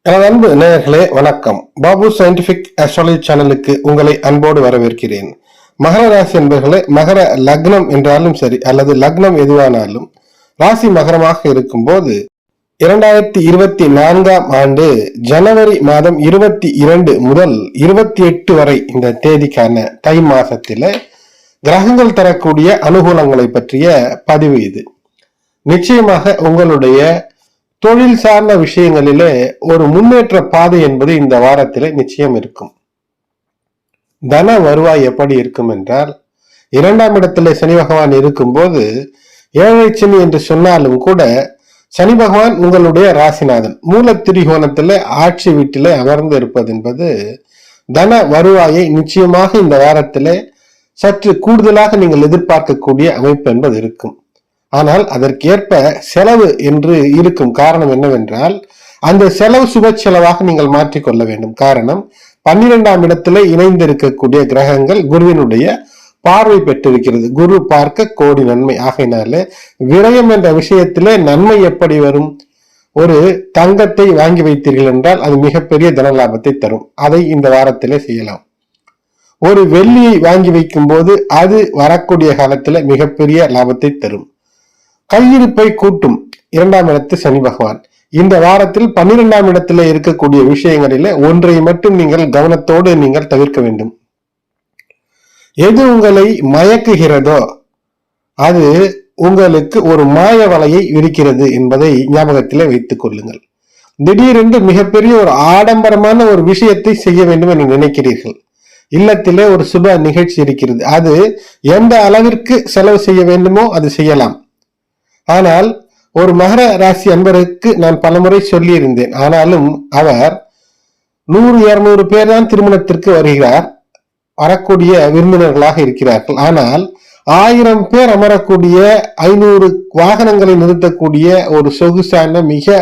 எனது அன்பு நேயர்களே வணக்கம். பாபு சயின்டிபிக் அஸ்ட்ராலஜி சேனலுக்கு உங்களை அன்போடு வரவேற்கிறேன். மகர ராசி என்பவர்களே, மகர லக்னம் என்றாலும் சரி அல்லது லக்னம் எதுவானாலும் ராசி மகரமாக இருக்கும் போது 2024 ஆண்டு ஜனவரி மாதம் 22 முதல் 28 வரை இந்த தேதிக்கான தை மாசத்தில கிரகங்கள் தரக்கூடிய அனுகூலங்களை பற்றிய பதிவு இது. நிச்சயமாக உங்களுடைய தொழில் சார்ந்த விஷயங்களிலே ஒரு முன்னேற்ற பாதை என்பது இந்த வாரத்திலே நிச்சயம் இருக்கும். தன வருவாய் எப்படி இருக்கும் என்றால், 2ஆம் இடத்திலே சனி பகவான் இருக்கும்போது ஏழை சனி என்று சொன்னாலும் கூட சனி பகவான் உங்களுடைய ராசிநாதன் மூல திரிகோணத்திலே ஆட்சி வீட்டிலே அமர்ந்து இருப்பது என்பது தன வருவாயை நிச்சயமாக இந்த வாரத்திலே சற்று கூடுதலாக நீங்கள் எதிர்பார்க்கக்கூடிய அமைப்பு என்பது இருக்கும். ஆனால் அதற்கேற்ப செலவு என்று இருக்கும். காரணம் என்னவென்றால், அந்த செலவு சுப செலவாக நீங்கள் மாற்றிக்கொள்ள வேண்டும். காரணம், 12ஆம் இடத்திலே இணைந்திருக்கக்கூடிய கிரகங்கள் குருவினுடைய பார்வை பெற்றிருக்கிறது. குரு பார்க்க கோடி நன்மை. ஆகையினாலே விரயம் என்ற விஷயத்திலே நன்மை எப்படி வரும்? ஒரு தங்கத்தை வாங்கி வைத்தீர்கள் என்றால் அது மிகப்பெரிய தன லாபத்தை தரும். அதை இந்த வாரத்திலே செய்யலாம். ஒரு வெள்ளியை வாங்கி வைக்கும் போது அது வரக்கூடிய காலத்துல மிகப்பெரிய லாபத்தை தரும். கையிருப்பை கூட்டும் 2ஆம் இடத்து சனி பகவான். இந்த வாரத்தில் 12ஆம் இடத்துல இருக்கக்கூடிய விஷயங்களில ஒன்றை மட்டும் நீங்கள் கவனத்தோடு நீங்கள் தவிர்க்க வேண்டும். எது உங்களை மயக்குகிறதோ அது உங்களுக்கு ஒரு மாய வலையை விரிக்கிறது என்பதை ஞாபகத்திலே வைத்துக் கொள்ளுங்கள். திடீரென்று மிகப்பெரிய ஒரு ஆடம்பரமான ஒரு விஷயத்தை செய்ய வேண்டும் என்று நினைக்கிறீர்கள். இல்லத்திலே ஒரு சுப நிகழ்ச்சி இருக்கிறது. அது எந்த அளவிற்கு செலவு செய்ய வேண்டுமோ அது செய்யலாம். ஆனால் ஒரு மகர ராசி அன்பருக்கு நான் பலமுறை சொல்லியிருந்தேன். ஆனாலும் அவர் 100-200 பேர் தான் திருமணத்திற்கு வருகிறார், வரக்கூடிய விருந்தினர்களாக இருக்கிறார்கள். ஆனால் 1000 பேர் அமரக்கூடிய 500 வாகனங்களை நிறுத்தக்கூடிய ஒரு சொகுசான மிக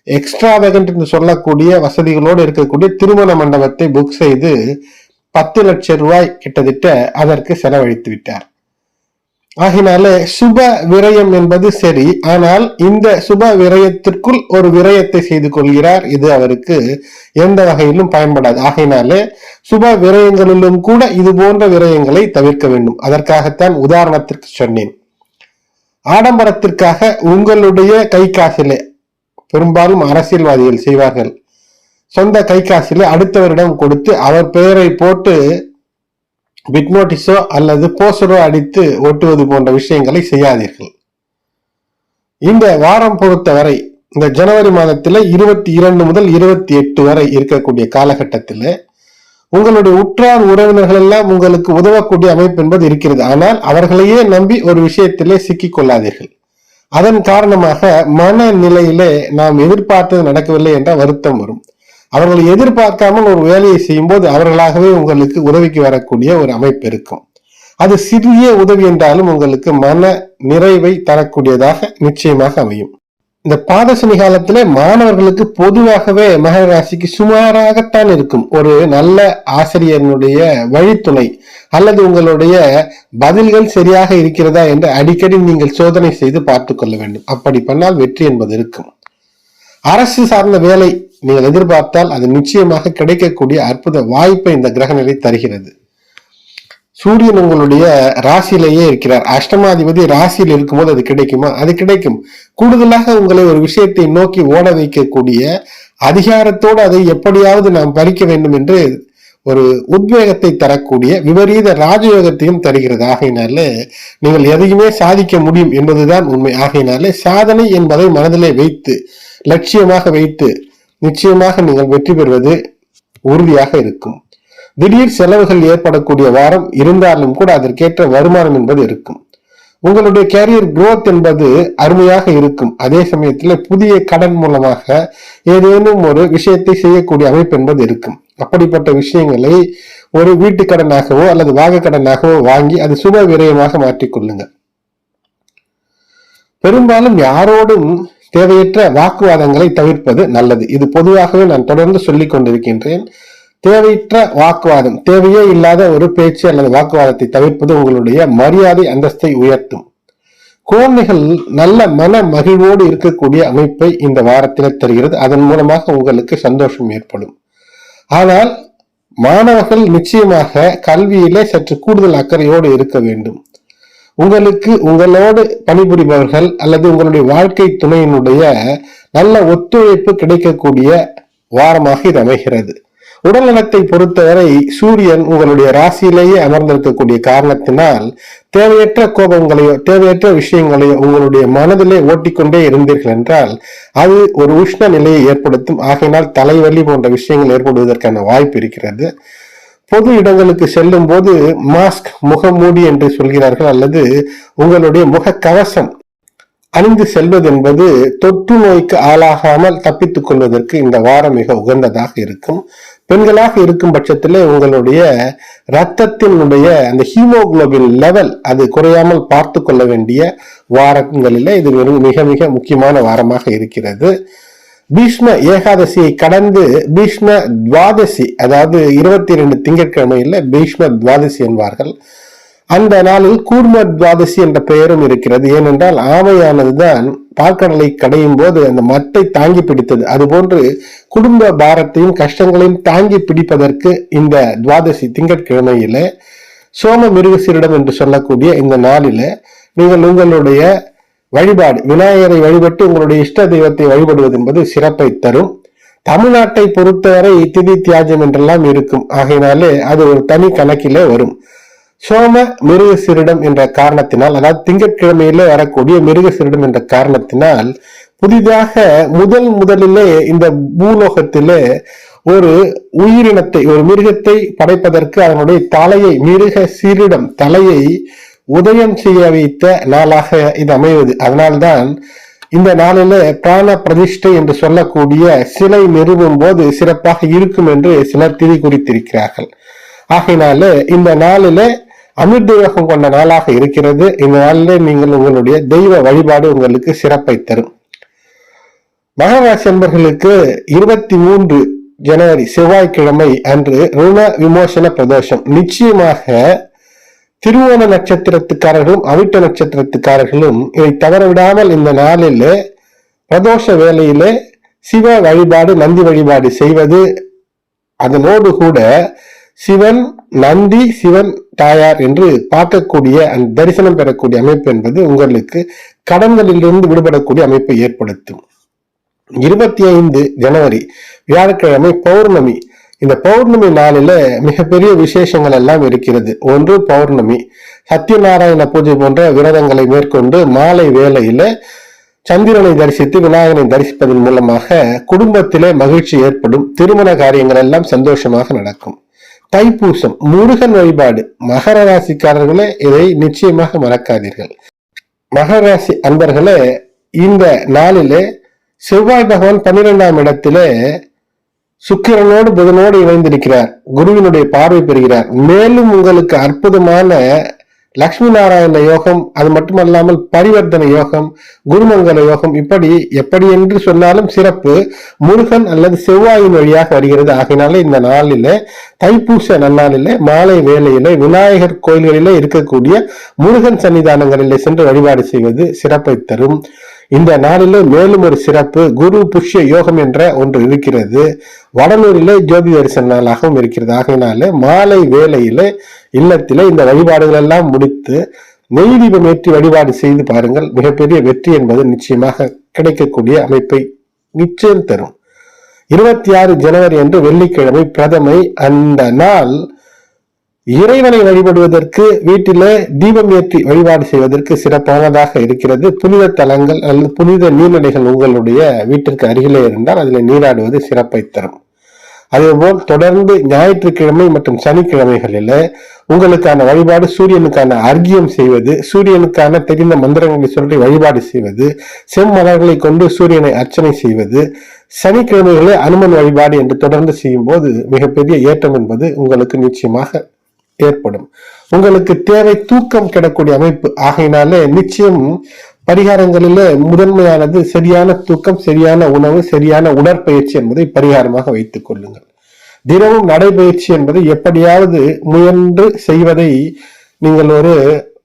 எக்ஸ்ட்ராவேகன்ட் என்று சொல்லக்கூடிய வசதிகளோடு இருக்கக்கூடிய திருமண மண்டபத்தை புக் செய்து 10 லட்சம் ரூபாய் கிட்டத்தட்ட அதற்கு செலவழித்து விட்டார். ஆகினாலே சுப விரயம் என்பது சரி, ஆனால் இந்த சுப விரயத்திற்குள் ஒரு விரயத்தை செய்து கொள்கிறார். இது அவருக்கு எந்த வகையிலும் பயன்படாது. ஆகையினாலே சுப விரயங்களிலும் கூட இது போன்ற விரயங்களை தவிர்க்க வேண்டும். அதற்காகத்தான் உதாரணத்திற்கு சொன்னேன். ஆடம்பரத்திற்காக உங்களுடைய கை காசிலே, பெரும்பாலும் அரசியல்வாதிகள் செய்வார்கள், சொந்த கை காசிலே அடுத்தவரிடம் கொடுத்து அவர் பெயரை போட்டு பிட் நோட்டீஸோ அல்லது போஸ்டரோ அடித்து ஒட்டுவது போன்ற விஷயங்களை செய்யாதீர்கள். இந்த வாரம் பொறுத்தவரை இந்த ஜனவரி மாதத்தில் 22 முதல் 28 வரை இருக்கக்கூடிய காலகட்டத்தில் உங்களுடைய உற்றார் உறவினர்கள் எல்லாம் உங்களுக்கு உதவக்கூடிய அமைப்பு என்பது இருக்கிறது. ஆனால் அவர்களையே நம்பி ஒரு விஷயத்திலே சிக்கிக் கொள்ளாதீர்கள். அதன் காரணமாக மனநிலையிலே நாம் எதிர்பார்த்தது நடக்கவில்லை என்ற வருத்தம் வரும். அவர்களை எதிர்பார்க்காமல் ஒரு வேலையை செய்யும் போது அவர்களாகவே உங்களுக்கு உதவிக்கு வரக்கூடிய ஒரு அமைப்பு இருக்கும். அது சிறிய உதவி என்றாலும் உங்களுக்கு மன நிறைவை தரக்கூடியதாக நிச்சயமாக அமையும். இந்த பாதசனி காலத்திலே மாணவர்களுக்கு பொதுவாகவே மகர ராசிக்கு சுமாராகத்தான் இருக்கும். ஒரு நல்ல ஆசிரியனுடைய வழித்துணை அல்லது உங்களுடைய பதில்கள் சரியாக இருக்கிறதா என்று அடிக்கடி நீங்கள் சோதனை செய்து பார்த்து கொள்ள வேண்டும். அப்படி பண்ணால் வெற்றி என்பது இருக்கும். அரசு சார்ந்த வேலை நீங்கள் எதிர்பார்த்தால் அது நிச்சயமாக கிடைக்கக்கூடிய அற்புத வாய்ப்பை இந்த கிரகநிலை தருகிறது. சூரியன் உங்களுடைய ராசியிலேயே இருக்கிறார். அஷ்டமாதிபதி ராசியில் இருக்கும்போது அது கிடைக்குமா? அது கிடைக்கும். கூடுதலாக உங்களை ஒரு விஷயத்தை நோக்கி ஓட வைக்கக்கூடிய அதிகாரத்தோடு அதை எப்படியாவது நாம் பறிக்க வேண்டும் என்று ஒரு உத்வேகத்தை தரக்கூடிய விபரீத ராஜயோகத்தையும் தருகிறது. ஆகையினாலே நீங்கள் எதையுமே சாதிக்க முடியும் என்பதுதான் உண்மை. ஆகையினாலே சாதனை என்பதை மனதிலே வைத்து லட்சியமாக வைத்து நிச்சயமாக நீங்கள் வெற்றி பெறுவது உறுதியாக இருக்கும். திடீர் செலவுகள் ஏற்படக்கூடிய வாரம் இருந்தாலும் கூட அதற்கேற்ற வருமானம் என்பது இருக்கும். உங்களுடைய கேரியர் குரோத் என்பது அருமையாக இருக்கும். அதே சமயத்தில் புதிய கடன் மூலமாக ஏதேனும் ஒரு விஷயத்தை செய்யக்கூடிய அமைப்பு என்பது இருக்கும். அப்படிப்பட்ட விஷயங்களை ஒரு வீட்டு கடனாகவோ அல்லது வாக கடனாகவோ வாங்கி அது சுப விரயமாக மாற்றிக்கொள்ளுங்கள். பெரும்பாலும் யாரோடும் தேவையற்ற வாக்குவாதங்களை தவிர்ப்பது நல்லது. இது பொதுவாகவே நான் தொடர்ந்து சொல்லிக் கொண்டிருக்கின்றேன். தேவையற்ற வாக்குவாதம், தேவையே இல்லாத ஒரு பேச்சு அல்லது வாக்குவாதத்தை தவிர்ப்பது உங்களுடைய மரியாதை அந்தஸ்தை உயர்த்தும். குழந்தைகள் நல்ல மன மகிழ்வோடு இருக்கக்கூடிய அமைப்பை இந்த வாரத்தில் தருகிறது. அதன் மூலமாக உங்களுக்கு சந்தோஷம் ஏற்படும். ஆனால் மாணவர்கள் நிச்சயமாக கல்வியிலே சற்று கூடுதல் அக்கறையோடு இருக்க வேண்டும். உங்களுக்கு உங்களோடு பணிபுரிபவர்கள் அல்லது உங்களுடைய வாழ்க்கை துணையினுடைய நல்ல ஒத்துழைப்பு கிடைக்கக்கூடிய வாரமாக இது அமைகிறது. உடல் நலத்தை பொறுத்தவரை சூரியன் உங்களுடைய ராசியிலேயே அமர்ந்திருக்கக்கூடிய காரணத்தினால் தேவையற்ற கோபங்களையோ தேவையற்ற விஷயங்களையோ உங்களுடைய மனதிலே ஓட்டிக்கொண்டே இருந்தீர்கள் என்றால் அது ஒரு உஷ்ண நிலையை ஏற்படுத்தும். ஆகையினால் தலைவலி போன்ற விஷயங்கள் ஏற்படுவதற்கான வாய்ப்பு இருக்கிறது. பொது இடங்களுக்கு செல்லும் போது மாஸ்க், முகமூடி என்று சொல்கிறார்கள், அல்லது உங்களுடைய முக கவசம் அணிந்து செல்வது என்பது தொற்று நோய்க்கு ஆளாகாமல் தப்பித்துக் கொள்வதற்கு இந்த வாரம் மிக உகந்ததாக இருக்கும். பெண்களாக இருக்கும் பட்சத்திலே உங்களுடைய இரத்தத்தினுடைய அந்த ஹீமோகுளோபின் லெவல் அது குறையாமல் பார்த்து கொள்ள வேண்டிய வாரங்களிலே இது மிக மிக முக்கியமான வாரமாக இருக்கிறது. பீஷ்ம ஏகாதசியை கடந்து பீஷ்ம துவாதசி, அதாவது 22 திங்கட்கிழமையில பீஷ்ம துவாதசி என்பார்கள். அந்த நாளில் கூர்ம துவாதசி என்ற பெயரும் இருக்கிறது. ஏனென்றால் ஆமையானதுதான் பாற்கடலை கடையும் போது அந்த மட்டை தாங்கி பிடித்தது. அதுபோன்று குடும்ப பாரத்தையும் கஷ்டங்களையும் தாங்கி பிடிப்பதற்கு இந்த துவாதசி திங்கட்கிழமையில சோம மிருகசீரிடம் என்று சொல்லக்கூடிய இந்த நாளில நீங்கள் உங்களுடைய வழிபாடு விநாயகரை வழிபட்டு உங்களுடைய இஷ்ட தெய்வத்தை வழிபடுவது என்பது சிறப்பை தரும். தமிழ்நாட்டை பொறுத்தவரை திதி தியாஜம் என்றெல்லாம் இருக்கும். ஆகையினாலே அது ஒரு தனி கணக்கிலே வரும். சோம மிருகசீரிடம் என்ற காரணத்தினால், அதாவது திங்கட்கிழமையிலே வரக்கூடிய மிருகசீரிடம் என்ற காரணத்தினால் புதிதாக முதலிலே இந்த பூலோகத்திலே ஒரு உயிரினத்தை, ஒரு மிருகத்தை படைப்பதற்கு அதனுடைய தலையை, மிருக சீரிடம் தலையை உதயம் செய்ய வைத்த நாளாக இது அமைவது. அதனால்தான் இந்த நாளில பிராண பிரதிஷ்டை என்று சொல்லக்கூடிய சிலை நிறுவும் போது சிறப்பாக இருக்கும் என்று சிலர் திதி குறித்திருக்கிறார்கள். ஆகையினால இந்த நாளில அமிர்த யோகம் கொண்ட நாளாக இருக்கிறது. இந்த நாளிலே நீங்கள் உங்களுடைய தெய்வ வழிபாடு உங்களுக்கு சிறப்பை தரும். மகராசி அன்பர்களுக்கு 23 ஜனவரி செவ்வாய்க்கிழமை அன்று ருண விமோசன பிரதோஷம். நிச்சயமாக திருவோண நட்சத்திரத்துக்காரர்களும் அவிட்ட நட்சத்திரத்துக்காரர்களும் இதை தவற விடாமல் இந்த நாளில் பிரதோஷ வேளையிலே சிவ வழிபாடு, நந்தி வழிபாடு செய்வது, அதனோடு கூட சிவன் நந்தி, சிவன் தாயார் என்று பார்க்கக்கூடிய அந்த தரிசனம் பெறக்கூடிய அமைப்பு என்பது உங்களுக்கு கடன்களிலிருந்து விடுபடக்கூடிய அமைப்பை ஏற்படுத்தும். 25 ஜனவரி வியாழக்கிழமை பௌர்ணமி. இந்த பௌர்ணமி நாளில மிகப்பெரிய விசேஷங்கள் எல்லாம் இருக்கிறது. ஒன்று, பௌர்ணமி சத்யநாராயண பூஜை போன்ற விரதங்களை மேற்கொண்டு மாலை வேளையில சந்திரனை தரிசித்து விநாயகனை தரிசிப்பதன் மூலமாக குடும்பத்திலே மகிழ்ச்சி ஏற்படும். திருமண காரியங்கள் எல்லாம் சந்தோஷமாக நடக்கும். தைப்பூசம் முருகன் வழிபாடு. மகர ராசிக்காரர்களே இதை நிச்சயமாக மறக்காதீர்கள். மகர ராசி அன்பர்களே, இந்த நாளிலே செவ்வாய் பகவான் 12ஆம் இடத்திலே சுக்கிரனோடு புதனோடு இணைந்திருக்கிறார். குருவினுடைய பார்வை பெறுகிறார். மேலும் உங்களுக்கு அற்புதமான லட்சுமி நாராயண யோகம், அது மட்டுமல்லாமல் பரிவர்த்தனை யோகம், குருமங்கல யோகம், இப்படி எப்படி என்று சொன்னாலும் சிறப்பு முருகன் அல்லது செவ்வாயின் வழியாக வருகிறது. ஆகையினால இந்த நாளில தைப்பூச நன்னாளில மாலை வேளையில விநாயகர் கோயில்களிலே இருக்கக்கூடிய முருகன் சன்னிதானங்களிலே சென்று வழிபாடு செய்வது சிறப்பை தரும். இந்த நாளிலே மேலும் ஒரு சிறப்பு குரு புஷ்ய யோகம் என்ற ஒன்று இருக்கிறது. வடலூரிலே ஜோதி தரிசன நாளாகவும் இருக்கிறது. ஆகையினால மாலை வேளையில இல்லத்திலே இந்த வழிபாடுகள் எல்லாம் முடித்து நெய் தீபம் ஏற்றி வழிபாடு செய்து பாருங்கள். மிகப்பெரிய வெற்றி என்பது நிச்சயமாக கிடைக்கக்கூடிய அமைப்பை நிச்சயம் தரும். 26 ஜனவரி அன்று வெள்ளிக்கிழமை பிரதமை. அந்த நாள் இறைவனை வழிபடுவதற்கு வீட்டிலே தீபம் ஏற்றி வழிபாடு செய்வதற்கு சிறப்பானதாக இருக்கிறது. புனித தலங்கள் அல்லது புனித நீர்நிலைகள் உங்களுடைய வீட்டிற்கு அருகிலே இருந்தால் அதில் நீராடுவது சிறப்பை தரும். அதேபோல் தொடர்ந்து ஞாயிற்றுக்கிழமை மற்றும் சனிக்கிழமைகளில உங்களுக்கான வழிபாடு சூரியனுக்கான அர்க்கியம் செய்வது, சூரியனுக்கான தெரிந்த மந்திரங்களை சொல்லி வழிபாடு செய்வது, செம்மலர்களை கொண்டு சூரியனை அர்ச்சனை செய்வது, சனிக்கிழமைகளே அனுமன் வழிபாடு என்று தொடர்ந்து செய்யும் போது மிகப்பெரிய ஏற்றம் என்பது உங்களுக்கு நிச்சயமாக ஏற்படும். உங்களுக்கு தேவை தூக்கம் கிடக்கூடிய அமைப்பு. ஆகையினாலே நிச்சயம் பரிகாரங்களிலே முதன்மையானது சரியான தூக்கம், சரியான உணவு, சரியான உடற்பயிற்சி என்பதை பரிகாரமாக வைத்துக் கொள்ளுங்கள். தினமும் நடைபயிற்சி என்பதை எப்படியாவது முயன்று செய்வதை நீங்கள் ஒரு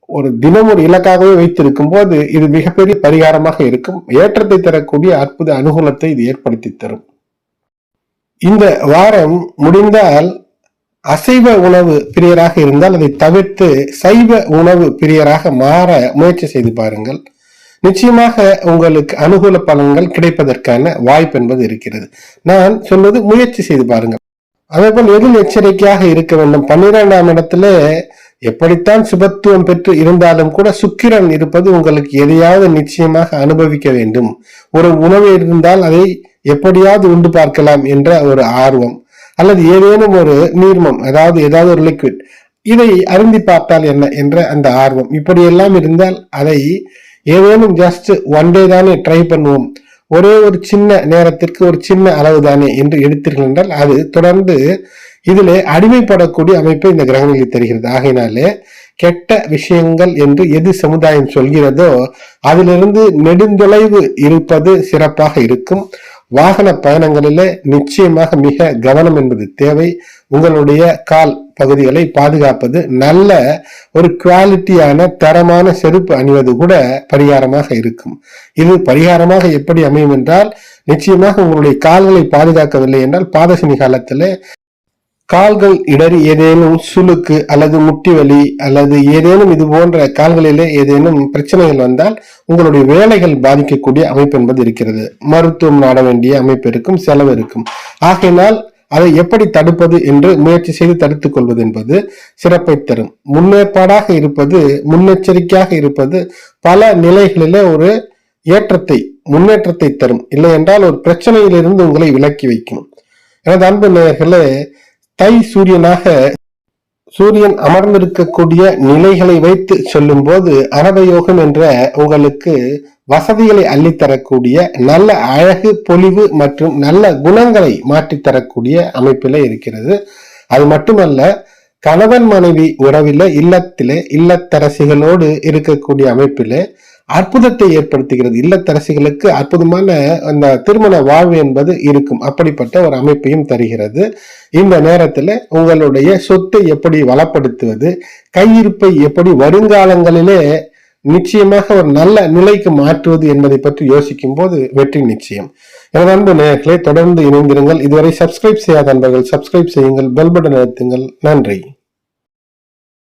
ஒரு தினம் ஒரு இலக்காகவே வைத்திருக்கும் போது இது மிகப்பெரிய பரிகாரமாக இருக்கும். ஏற்றத்தை தரக்கூடிய அற்புத அனுகூலத்தை இது ஏற்படுத்தி தரும். இந்த வாரம் முடிந்தால் அசைவ உணவு பிரியராக இருந்தால் அதை தவிர்த்து சைவ உணவு பிரியராக மாற முயற்சி செய்து பாருங்கள். நிச்சயமாக உங்களுக்கு அனுகூல பலன்கள் கிடைப்பதற்கான வாய்ப்பு என்பது இருக்கிறது. நான் சொல்வது முயற்சி செய்து பாருங்கள். அதே போல் எதில் எச்சரிக்கையாக இருக்க வேண்டும். 12ஆம் இடத்துல எப்படித்தான் சுபத்துவம் பெற்று இருந்தாலும் கூட சுக்கிரன் இருப்பது உங்களுக்கு எதையாவது நிச்சயமாக அனுபவிக்க வேண்டும். ஒரு உணவு இருந்தால் அதை எப்படியாவது உண்டு பார்க்கலாம் என்ற ஒரு ஆர்வம், அல்லது ஏதேனும் ஒரு நீர்மம், அதாவது ஏதாவது ஒரு லிக்விட், இதை அருந்தி பார்த்தால் என்ன என்ற அந்த ஆர்வம், இப்படியெல்லாம் இருந்தால் அதை ஏதேனும் ஜஸ்ட் ஒன் டே தானே ட்ரை பண்ணுவோம், ஒரே ஒரு சின்ன நேரத்திற்கு ஒரு சின்ன அளவு தானே என்று எடுத்தீர்கள் என்றால் அது தொடர்ந்து இதிலே அடிமைப்படக்கூடிய அமைப்பை இந்த கிரகநிலை தருகிறது. ஆகையினாலே கெட்ட விஷயங்கள் என்று எது சமுதாயம் சொல்கிறதோ அதிலிருந்து நெடுந்தொலைவு இருப்பது சிறப்பாக இருக்கும். வாகன பயணங்களிலே நிச்சயமாக மிக கவனம் என்பது தேவை. உங்களுடைய கால் பகுதிகளை பாதுகாப்பது, நல்ல ஒரு குவாலிட்டியான தரமான செருப்பு அணிவது கூட பரிகாரமாக இருக்கும். இது பரிகாரமாக எப்படி அமையும் என்றால், நிச்சயமாக உங்களுடைய கால்களை பாதுகாக்கவில்லை என்றால் பாதசனி காலத்திலே கால்கள் இடறி ஏதேனும் சுளுக்கு அல்லது முட்டி வலி அல்லது ஏதேனும் இது போன்ற கால்களிலே ஏதேனும் பிரச்சனைகள் வந்தால் உங்களுடைய வேலைகள் பாதிக்கக்கூடிய அமைப்பு என்பது இருக்கிறது. மருத்துவம் நாட வேண்டிய அமைப்பு இருக்கும், செலவு இருக்கும். ஆகையினால் அதை எப்படி தடுப்பது என்று முயற்சி செய்து தடுத்துக் கொள்வது என்பது சிறப்பை தரும். முன்னேற்பாடாக இருப்பது, முன்னெச்சரிக்கையாக இருப்பது பல நிலைகளிலே ஒரு ஏற்றத்தை, முன்னேற்றத்தை தரும். இல்லை என்றால் ஒரு பிரச்சனையிலிருந்து உங்களை விலக்கி வைக்கும். எனது அன்பு நேயர்களே, தை சூரியனாக சூரியன் அமர்ந்திருக்கக்கூடிய நிலைகளை வைத்து சொல்லும் போது அரபயோகம் என்ற உங்களுக்கு வசதிகளை அள்ளித்தரக்கூடிய, நல்ல அழகு, பொலிவு மற்றும் நல்ல குணங்களை மாற்றித்தரக்கூடிய அமைப்பில இருக்கிறது. அது மட்டுமல்ல, கணவன் மனைவி உறவில இல்லத்திலே இல்லத்தரசிகளோடு இருக்கக்கூடிய அமைப்பிலே அற்புதத்தை ஏற்படுத்துகிறது. இல்லத்தரசிகளுக்கு அற்புதமான அந்த திருமண வாழ்வு என்பது இருக்கும். அப்படிப்பட்ட ஒரு அமைப்பையும் தருகிறது. இந்த நேரத்துல உங்களுடைய சொத்தை எப்படி வளப்படுத்துவது, கையிருப்பை எப்படி வருங்காலங்களிலே நிச்சயமாக ஒரு நல்ல நிலைக்கு மாற்றுவது என்பதை பற்றி யோசிக்கும் போது வெற்றி நிச்சயம். எனது அன்பு நேயர்களை தொடர்ந்து இணைந்திருங்கள். இதுவரை சப்ஸ்கிரைப் செய்யாத நண்பர்கள் சப்ஸ்கிரைப் செய்யுங்கள், பெல் பட்டன் அழுத்துங்கள். நன்றி.